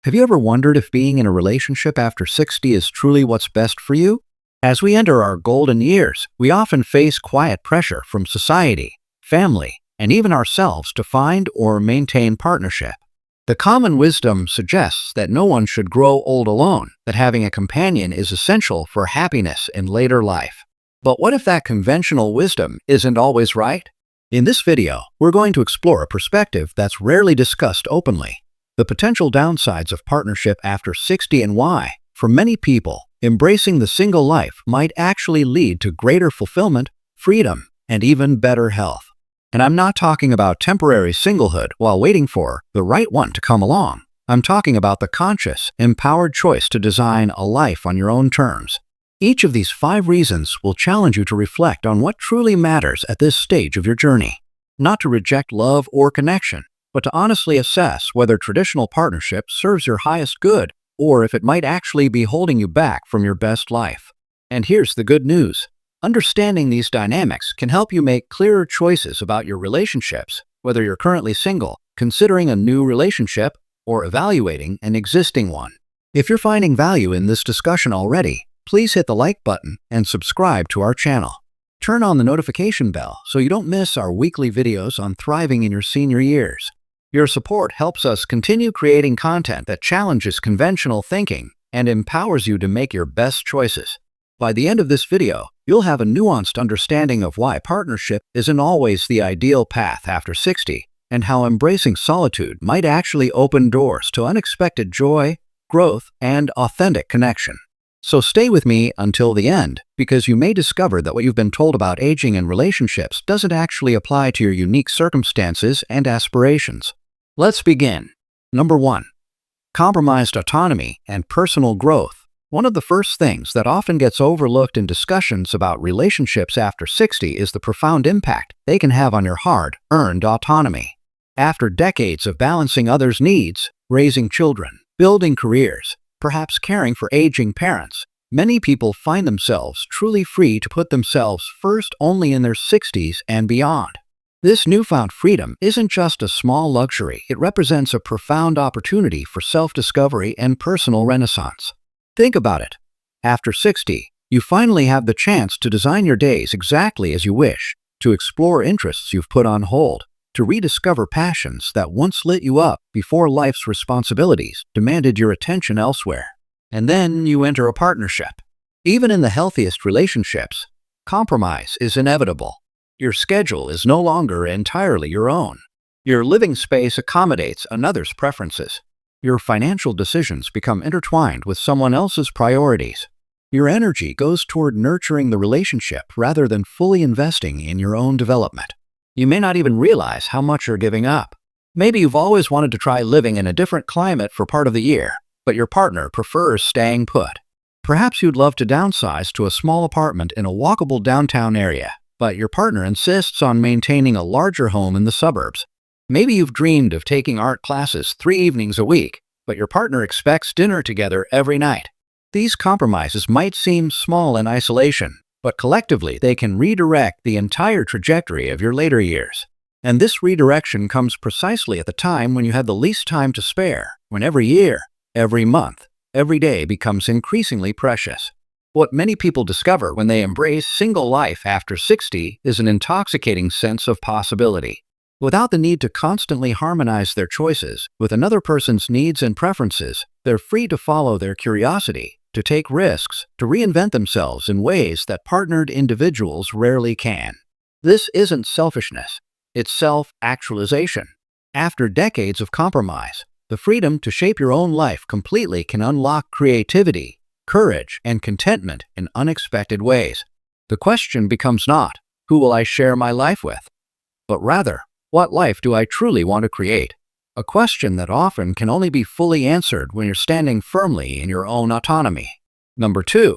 Have you ever wondered if being in a relationship after 60 is truly what's best for you? As we enter our golden years, we often face quiet pressure from society, family, and even ourselves to find or maintain partnership. The common wisdom suggests that no one should grow old alone, that having a companion is essential for happiness in later life. But what if that conventional wisdom isn't always right? In this video, we're going to explore a perspective that's rarely discussed openly: the potential downsides of partnership after 60 and why, for many people, embracing the single life might actually lead to greater fulfillment, freedom, and even better health. And I'm not talking about temporary singlehood while waiting for the right one to come along. I'm talking about the conscious, empowered choice to design a life on your own terms. Each of these 5 reasons will challenge you to reflect on what truly matters at this stage of your journey. Not to reject love or connection, but to honestly assess whether traditional partnership serves your highest good or if it might actually be holding you back from your best life. And here's the good news. Understanding these dynamics can help you make clearer choices about your relationships, whether you're currently single, considering a new relationship, or evaluating an existing one. If you're finding value in this discussion already, please hit the like button and subscribe to our channel. Turn on the notification bell so you don't miss our weekly videos on thriving in your senior years. Your support helps us continue creating content that challenges conventional thinking and empowers you to make your best choices. By the end of this video, you'll have a nuanced understanding of why partnership isn't always the ideal path after 60, and how embracing solitude might actually open doors to unexpected joy, growth, and authentic connection. So stay with me until the end, because you may discover that what you've been told about aging and relationships doesn't actually apply to your unique circumstances and aspirations. Let's begin. Number 1. Compromised autonomy and personal growth. One of the first things that often gets overlooked in discussions about relationships after 60 is the profound impact they can have on your hard-earned autonomy. After decades of balancing others' needs, raising children, building careers, perhaps caring for aging parents, many people find themselves truly free to put themselves first only in their 60s and beyond. This newfound freedom isn't just a small luxury, it represents a profound opportunity for self-discovery and personal renaissance. Think about it. After 60, you finally have the chance to design your days exactly as you wish, to explore interests you've put on hold, to rediscover passions that once lit you up before life's responsibilities demanded your attention elsewhere. And then you enter a partnership. Even in the healthiest relationships, compromise is inevitable. Your schedule is no longer entirely your own. Your living space accommodates another's preferences. Your financial decisions become intertwined with someone else's priorities. Your energy goes toward nurturing the relationship rather than fully investing in your own development. You may not even realize how much you're giving up. Maybe you've always wanted to try living in a different climate for part of the year, but your partner prefers staying put. Perhaps you'd love to downsize to a small apartment in a walkable downtown area, but your partner insists on maintaining a larger home in the suburbs. Maybe you've dreamed of taking art classes 3 evenings a week, but your partner expects dinner together every night. These compromises might seem small in isolation, but collectively they can redirect the entire trajectory of your later years. And this redirection comes precisely at the time when you have the least time to spare, when every year, every month, every day becomes increasingly precious. What many people discover when they embrace single life after 60 is an intoxicating sense of possibility. Without the need to constantly harmonize their choices with another person's needs and preferences, they're free to follow their curiosity, to take risks, to reinvent themselves in ways that partnered individuals rarely can. This isn't selfishness, it's self-actualization. After decades of compromise, the freedom to shape your own life completely can unlock creativity, courage, and contentment in unexpected ways. The question becomes not, who will I share my life with? But rather, what life do I truly want to create? A question that often can only be fully answered when you're standing firmly in your own autonomy. Number 2.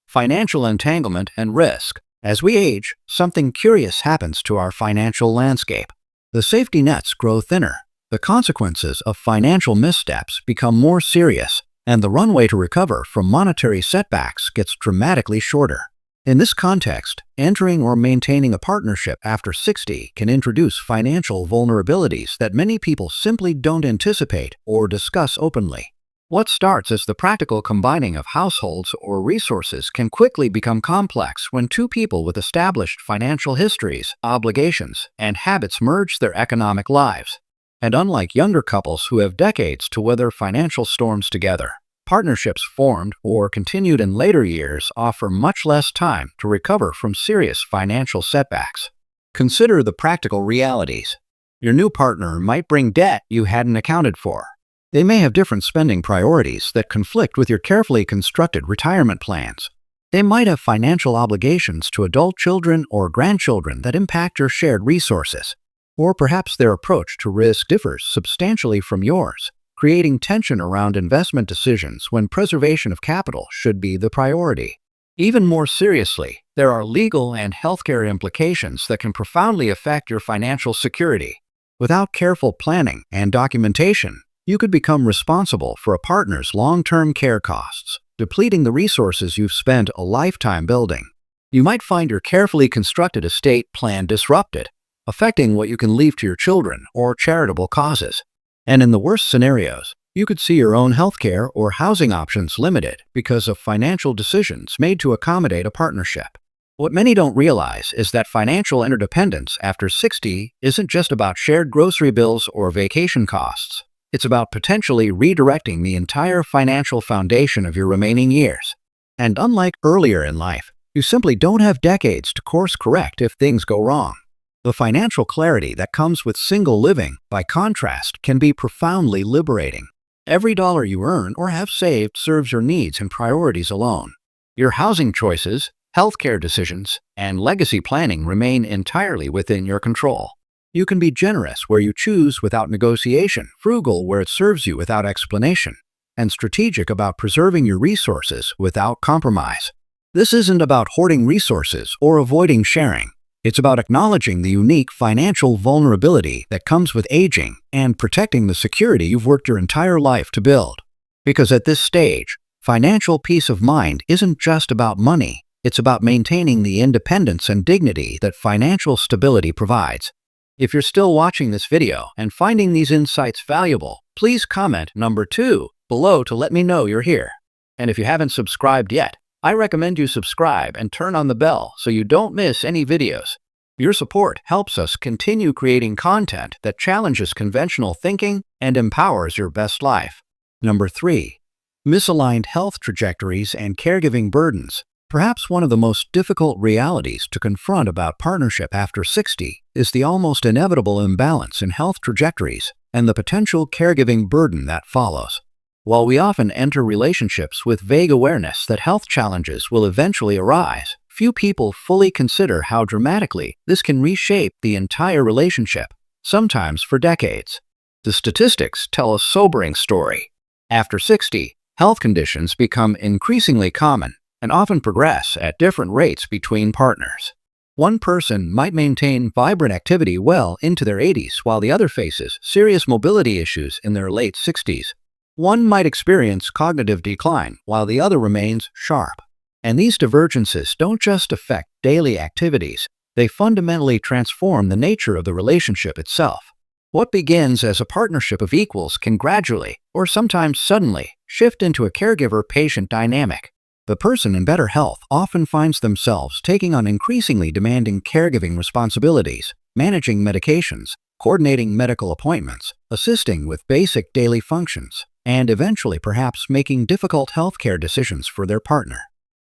Financial entanglement and risk. As we age, something curious happens to our financial landscape. The safety nets grow thinner, the consequences of financial missteps become more serious, and the runway to recover from monetary setbacks gets dramatically shorter. In this context, entering or maintaining a partnership after 60 can introduce financial vulnerabilities that many people simply don't anticipate or discuss openly. What starts as the practical combining of households or resources can quickly become complex when two people with established financial histories, obligations, and habits merge their economic lives. And unlike younger couples who have decades to weather financial storms together, partnerships formed or continued in later years offer much less time to recover from serious financial setbacks. Consider the practical realities. Your new partner might bring debt you hadn't accounted for. They may have different spending priorities that conflict with your carefully constructed retirement plans. They might have financial obligations to adult children or grandchildren that impact your shared resources. Or perhaps their approach to risk differs substantially from yours, creating tension around investment decisions when preservation of capital should be the priority. Even more seriously, there are legal and healthcare implications that can profoundly affect your financial security. Without careful planning and documentation, you could become responsible for a partner's long-term care costs, depleting the resources you've spent a lifetime building. You might find your carefully constructed estate plan disrupted, affecting what you can leave to your children or charitable causes. And in the worst scenarios, you could see your own healthcare or housing options limited because of financial decisions made to accommodate a partnership. What many don't realize is that financial interdependence after 60 isn't just about shared grocery bills or vacation costs. It's about potentially redirecting the entire financial foundation of your remaining years. And unlike earlier in life, you simply don't have decades to course correct if things go wrong. The financial clarity that comes with single living, by contrast, can be profoundly liberating. Every dollar you earn or have saved serves your needs and priorities alone. Your housing choices, healthcare decisions, and legacy planning remain entirely within your control. You can be generous where you choose without negotiation, frugal where it serves you without explanation, and strategic about preserving your resources without compromise. This isn't about hoarding resources or avoiding sharing. It's about acknowledging the unique financial vulnerability that comes with aging and protecting the security you've worked your entire life to build. Because at this stage, financial peace of mind isn't just about money. It's about maintaining the independence and dignity that financial stability provides. If you're still watching this video and finding these insights valuable, please comment number 2 below to let me know you're here. And if you haven't subscribed yet, I recommend you subscribe and turn on the bell so you don't miss any videos. Your support helps us continue creating content that challenges conventional thinking and empowers your best life. Number 3. Misaligned health trajectories and caregiving burdens. Perhaps one of the most difficult realities to confront about partnership after 60 is the almost inevitable imbalance in health trajectories and the potential caregiving burden that follows. While we often enter relationships with vague awareness that health challenges will eventually arise, few people fully consider how dramatically this can reshape the entire relationship, sometimes for decades. The statistics tell a sobering story. After 60, health conditions become increasingly common and often progress at different rates between partners. One person might maintain vibrant activity well into their 80s while the other faces serious mobility issues in their late 60s. One might experience cognitive decline while the other remains sharp. And these divergences don't just affect daily activities, they fundamentally transform the nature of the relationship itself. What begins as a partnership of equals can gradually, or sometimes suddenly, shift into a caregiver-patient dynamic. The person in better health often finds themselves taking on increasingly demanding caregiving responsibilities, managing medications, coordinating medical appointments, assisting with basic daily functions, and eventually perhaps making difficult healthcare decisions for their partner.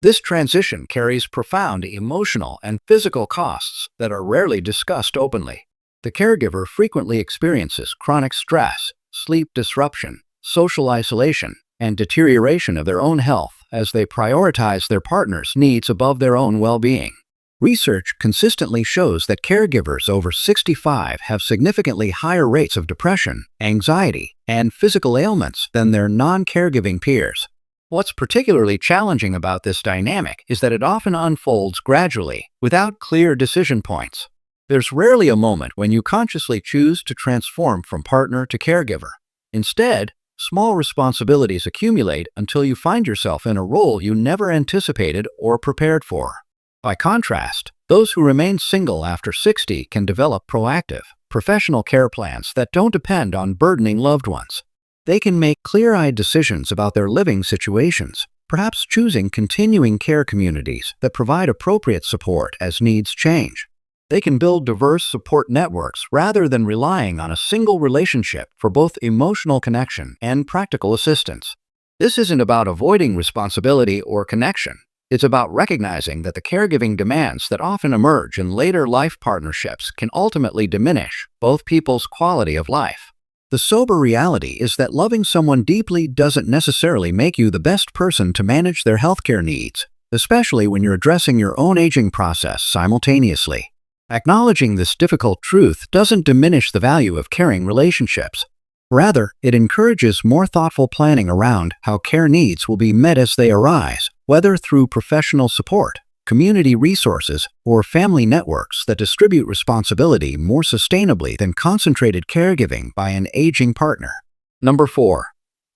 This transition carries profound emotional and physical costs that are rarely discussed openly. The caregiver frequently experiences chronic stress, sleep disruption, social isolation, and deterioration of their own health as they prioritize their partner's needs above their own well-being. Research consistently shows that caregivers over 65 have significantly higher rates of depression, anxiety, and physical ailments than their non-caregiving peers. What's particularly challenging about this dynamic is that it often unfolds gradually, without clear decision points. There's rarely a moment when you consciously choose to transform from partner to caregiver. Instead, small responsibilities accumulate until you find yourself in a role you never anticipated or prepared for. By contrast, those who remain single after 60 can develop proactive, professional care plans that don't depend on burdening loved ones. They can make clear-eyed decisions about their living situations, perhaps choosing continuing care communities that provide appropriate support as needs change. They can build diverse support networks rather than relying on a single relationship for both emotional connection and practical assistance. This isn't about avoiding responsibility or connection. It's about recognizing that the caregiving demands that often emerge in later life partnerships can ultimately diminish both people's quality of life. The sober reality is that loving someone deeply doesn't necessarily make you the best person to manage their healthcare needs, especially when you're addressing your own aging process simultaneously. Acknowledging this difficult truth doesn't diminish the value of caring relationships. Rather, it encourages more thoughtful planning around how care needs will be met as they arise, whether through professional support, community resources, or family networks that distribute responsibility more sustainably than concentrated caregiving by an aging partner. Number 4.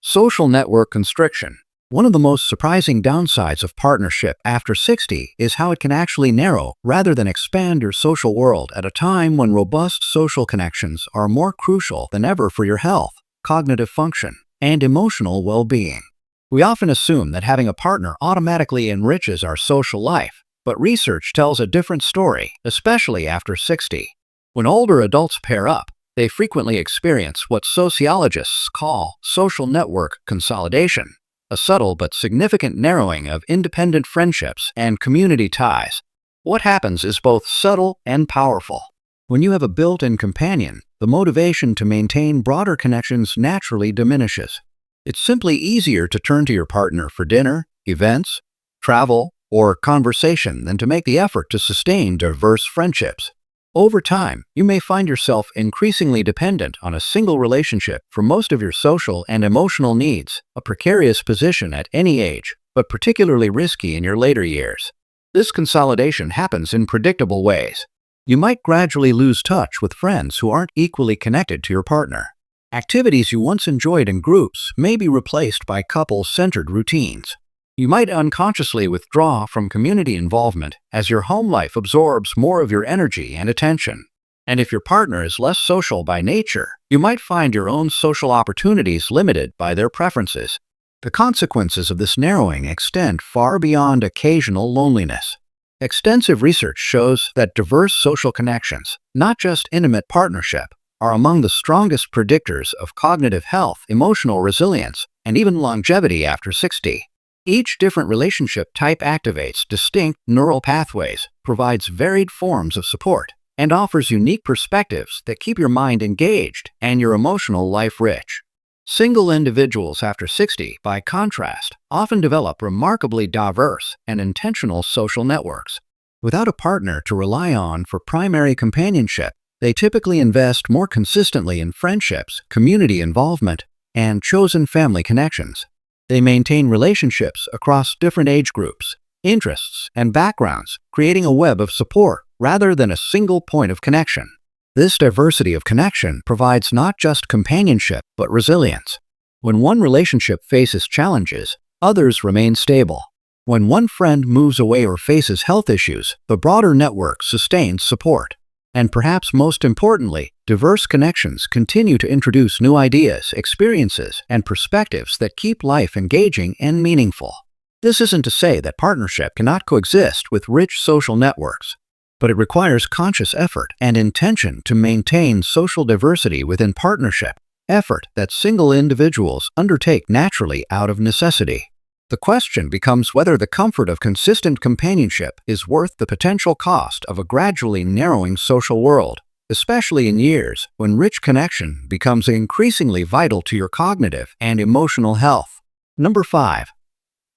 Social network constriction. One of the most surprising downsides of partnership after 60 is how it can actually narrow rather than expand your social world at a time when robust social connections are more crucial than ever for your health, cognitive function, and emotional well-being. We often assume that having a partner automatically enriches our social life, but research tells a different story, especially after 60. When older adults pair up, they frequently experience what sociologists call social network consolidation, a subtle but significant narrowing of independent friendships and community ties. What happens is both subtle and powerful. When you have a built-in companion, the motivation to maintain broader connections naturally diminishes. It's simply easier to turn to your partner for dinner, events, travel, or conversation than to make the effort to sustain diverse friendships. Over time, you may find yourself increasingly dependent on a single relationship for most of your social and emotional needs, a precarious position at any age, but particularly risky in your later years. This consolidation happens in predictable ways. You might gradually lose touch with friends who aren't equally connected to your partner. Activities you once enjoyed in groups may be replaced by couple-centered routines. You might unconsciously withdraw from community involvement as your home life absorbs more of your energy and attention. And if your partner is less social by nature, you might find your own social opportunities limited by their preferences. The consequences of this narrowing extend far beyond occasional loneliness. Extensive research shows that diverse social connections, not just intimate partnership, are among the strongest predictors of cognitive health, emotional resilience, and even longevity after 60. Each different relationship type activates distinct neural pathways, provides varied forms of support, and offers unique perspectives that keep your mind engaged and your emotional life rich. Single individuals after 60, by contrast, often develop remarkably diverse and intentional social networks. Without a partner to rely on for primary companionship, they typically invest more consistently in friendships, community involvement, and chosen family connections. They maintain relationships across different age groups, interests, and backgrounds, creating a web of support rather than a single point of connection. This diversity of connection provides not just companionship, but resilience. When one relationship faces challenges, others remain stable. When one friend moves away or faces health issues, the broader network sustains support. And perhaps most importantly, diverse connections continue to introduce new ideas, experiences, and perspectives that keep life engaging and meaningful. This isn't to say that partnership cannot coexist with rich social networks, but it requires conscious effort and intention to maintain social diversity within partnership, effort that single individuals undertake naturally out of necessity. The question becomes whether the comfort of consistent companionship is worth the potential cost of a gradually narrowing social world, especially in years when rich connection becomes increasingly vital to your cognitive and emotional health. Number 5.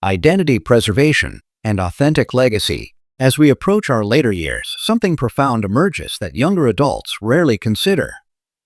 Identity preservation and authentic legacy. As we approach our later years, something profound emerges that younger adults rarely consider: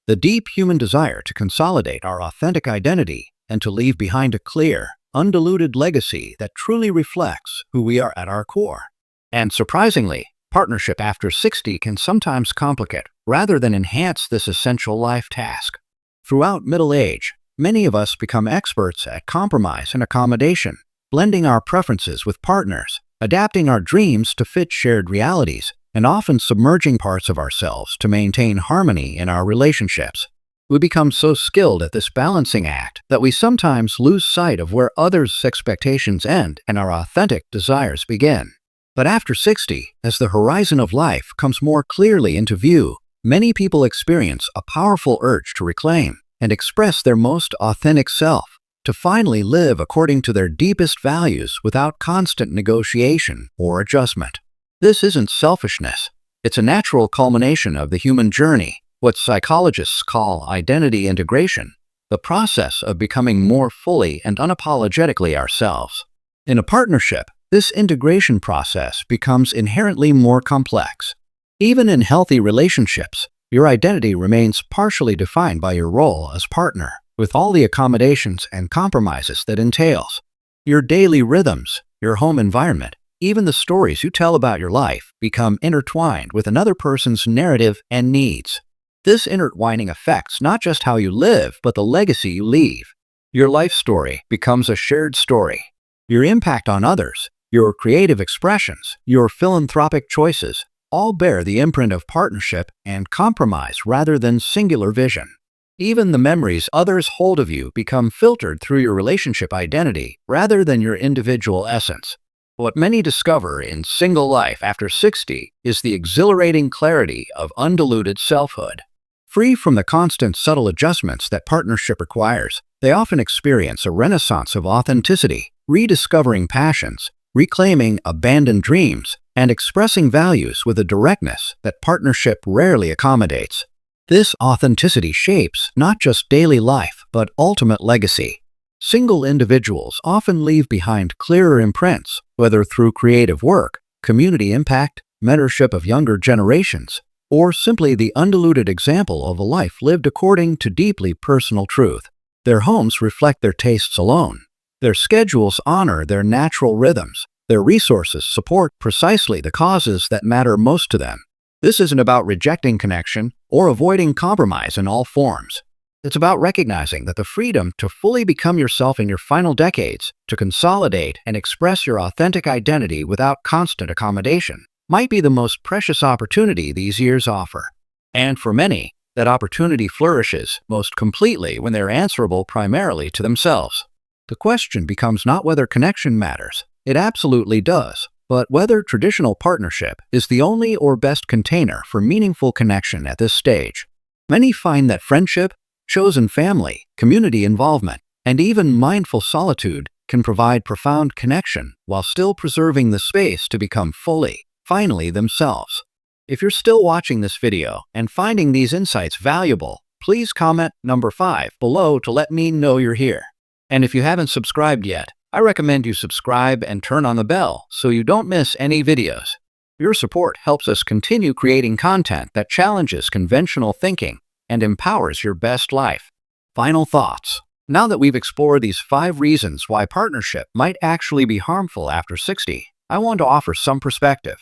the deep human desire to consolidate our authentic identity and to leave behind a clear, undiluted legacy that truly reflects who we are at our core. And surprisingly, partnership after 60 can sometimes complicate rather than enhance this essential life task. Throughout middle age, many of us become experts at compromise and accommodation, blending our preferences with partners, adapting our dreams to fit shared realities, and often submerging parts of ourselves to maintain harmony in our relationships. We become so skilled at this balancing act that we sometimes lose sight of where others' expectations end and our authentic desires begin. But after 60, as the horizon of life comes more clearly into view, many people experience a powerful urge to reclaim and express their most authentic self, to finally live according to their deepest values without constant negotiation or adjustment. This isn't selfishness. It's a natural culmination of the human journey, what psychologists call identity integration, the process of becoming more fully and unapologetically ourselves. In a partnership, this integration process becomes inherently more complex. Even in healthy relationships, your identity remains partially defined by your role as partner, with all the accommodations and compromises that entails. Your daily rhythms, your home environment, even the stories you tell about your life become intertwined with another person's narrative and needs. This intertwining affects not just how you live, but the legacy you leave. Your life story becomes a shared story. Your impact on others, your creative expressions, your philanthropic choices, all bear the imprint of partnership and compromise rather than singular vision. Even the memories others hold of you become filtered through your relationship identity rather than your individual essence. What many discover in single life after 60 is the exhilarating clarity of undiluted selfhood. Free from the constant subtle adjustments that partnership requires, they often experience a renaissance of authenticity, rediscovering passions, reclaiming abandoned dreams, and expressing values with a directness that partnership rarely accommodates. This authenticity shapes not just daily life, but ultimate legacy. Single individuals often leave behind clearer imprints, whether through creative work, community impact, mentorship of younger generations, or simply the undiluted example of a life lived according to deeply personal truth. Their homes reflect their tastes alone. Their schedules honor their natural rhythms. Their resources support precisely the causes that matter most to them. This isn't about rejecting connection or avoiding compromise in all forms. It's about recognizing that the freedom to fully become yourself in your final decades, to consolidate and express your authentic identity without constant accommodation, might be the most precious opportunity these years offer. And for many, that opportunity flourishes most completely when they're answerable primarily to themselves. The question becomes not whether connection matters. It absolutely does. But whether traditional partnership is the only or best container for meaningful connection at this stage. Many find that friendship, chosen family, community involvement, and even mindful solitude can provide profound connection while still preserving the space to become finally themselves. If you're still watching this video and finding these insights valuable, please comment number 5 below to let me know you're here. And if you haven't subscribed yet, I recommend you subscribe and turn on the bell so you don't miss any videos. Your support helps us continue creating content that challenges conventional thinking and empowers your best life. Final thoughts. Now that we've explored these 5 reasons why partnership might actually be harmful after 60, I want to offer some perspective.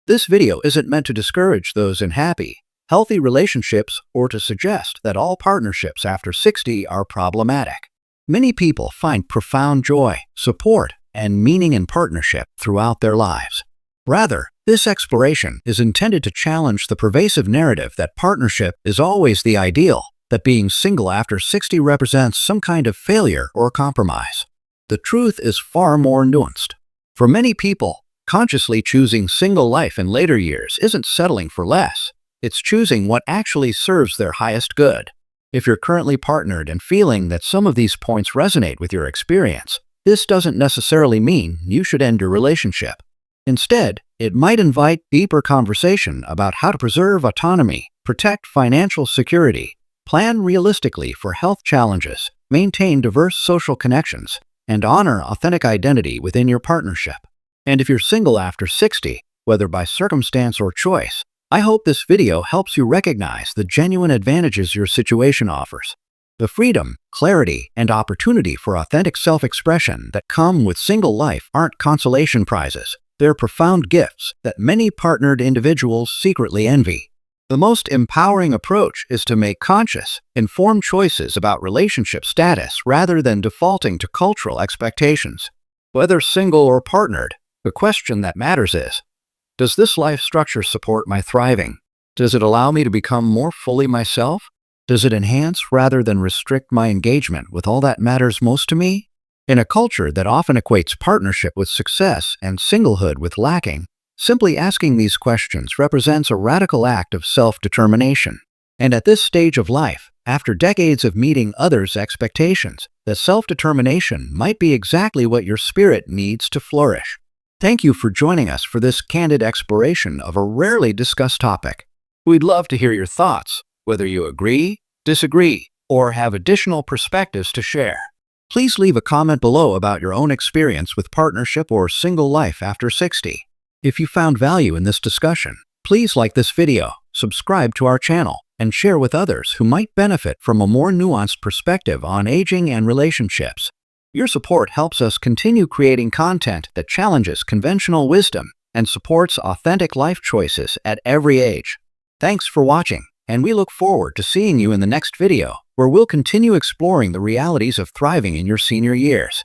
This video isn't meant to discourage those in happy, healthy relationships or to suggest that all partnerships after 60 are problematic. Many people find profound joy, support, and meaning in partnership throughout their lives. Rather, this exploration is intended to challenge the pervasive narrative that partnership is always the ideal, that being single after 60 represents some kind of failure or compromise. The truth is far more nuanced. For many people, consciously choosing single life in later years isn't settling for less. It's choosing what actually serves their highest good. If you're currently partnered and feeling that some of these points resonate with your experience, this doesn't necessarily mean you should end your relationship. Instead, it might invite deeper conversation about how to preserve autonomy, protect financial security, plan realistically for health challenges, maintain diverse social connections, and honor authentic identity within your partnership. And if you're single after 60, whether by circumstance or choice, I hope this video helps you recognize the genuine advantages your situation offers. The freedom, clarity, and opportunity for authentic self-expression that come with single life aren't consolation prizes. They're profound gifts that many partnered individuals secretly envy. The most empowering approach is to make conscious, informed choices about relationship status rather than defaulting to cultural expectations. Whether single or partnered, the question that matters is, does this life structure support my thriving? Does it allow me to become more fully myself? Does it enhance rather than restrict my engagement with all that matters most to me? In a culture that often equates partnership with success and singlehood with lacking, simply asking these questions represents a radical act of self-determination. And at this stage of life, after decades of meeting others' expectations, the self-determination might be exactly what your spirit needs to flourish. Thank you for joining us for this candid exploration of a rarely discussed topic. We'd love to hear your thoughts, whether you agree, disagree, or have additional perspectives to share. Please leave a comment below about your own experience with partnership or single life after 60. If you found value in this discussion, please like this video, subscribe to our channel, and share with others who might benefit from a more nuanced perspective on aging and relationships. Your support helps us continue creating content that challenges conventional wisdom and supports authentic life choices at every age. Thanks for watching, and we look forward to seeing you in the next video, where we'll continue exploring the realities of thriving in your senior years.